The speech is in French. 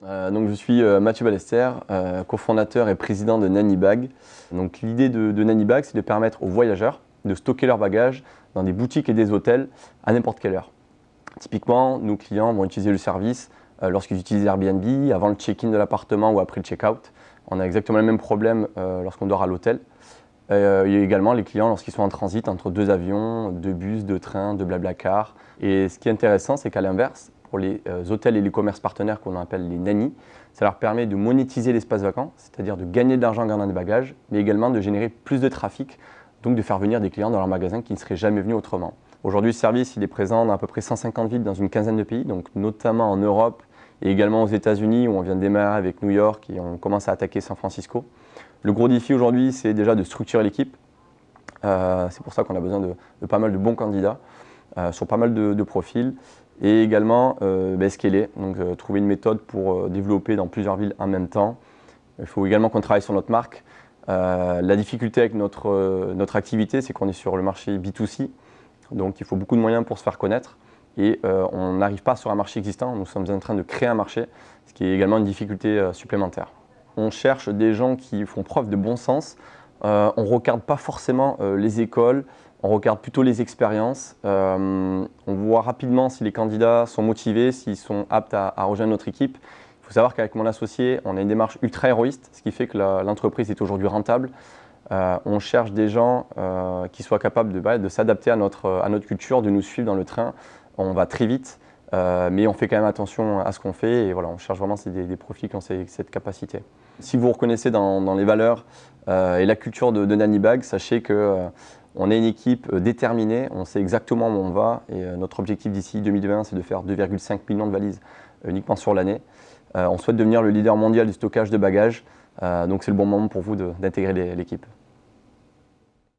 Donc je suis Mathieu Ballester, cofondateur et président de Nanny-Bag. Donc l'idée de Nanny-Bag, c'est de permettre aux voyageurs de stocker leurs bagages dans des boutiques et des hôtels à n'importe quelle heure. Typiquement, nos clients vont utiliser le service lorsqu'ils utilisent Airbnb, avant le check-in de l'appartement ou après le check-out. On a exactement le même problème lorsqu'on dort à l'hôtel. Il y a également les clients lorsqu'ils sont en transit entre deux avions, deux bus, deux trains, deux blablacar. Et ce qui est intéressant, c'est qu'à l'inverse, pour les hôtels et les commerces partenaires qu'on appelle les nannies, ça leur permet de monétiser l'espace vacant, c'est-à-dire de gagner de l'argent en gardant des bagages, mais également de générer plus de trafic, donc de faire venir des clients dans leur magasin qui ne seraient jamais venus autrement. Aujourd'hui, le service il est présent dans à peu près 150 villes dans une quinzaine de pays, donc notamment en Europe et également aux États-Unis où on vient de démarrer avec New York et on commence à attaquer San Francisco. Le gros défi aujourd'hui, c'est déjà de structurer l'équipe. C'est pour ça qu'on a besoin de pas mal de bons candidats sur pas mal de profils et également scaler, donc trouver une méthode pour développer dans plusieurs villes en même temps. Il faut également qu'on travaille sur notre marque. La difficulté avec notre activité, c'est qu'on est sur le marché B2C, donc il faut beaucoup de moyens pour se faire connaître et on n'arrive pas sur un marché existant, nous sommes en train de créer un marché, ce qui est également une difficulté supplémentaire. On cherche des gens qui font preuve de bon sens, on ne regarde pas forcément les écoles, on regarde plutôt les expériences, on voit rapidement si les candidats sont motivés, s'ils sont aptes à rejoindre notre équipe. Il faut savoir qu'avec mon associé, on a une démarche ultra héroïste, ce qui fait que l'entreprise est aujourd'hui rentable. On cherche des gens qui soient capables de s'adapter à notre culture, de nous suivre dans le train. On va très vite, mais on fait quand même attention à ce qu'on fait. Et voilà, on cherche vraiment des profils qui ont cette capacité. Si vous reconnaissez dans les valeurs et la culture de Nanny-Bag, sachez qu'on est une équipe déterminée, on sait exactement où on va. Et notre objectif d'ici 2020, c'est de faire 2,5 millions de valises uniquement sur l'année. On souhaite devenir le leader mondial du stockage de bagages. Donc c'est le bon moment pour vous d'intégrer l'équipe.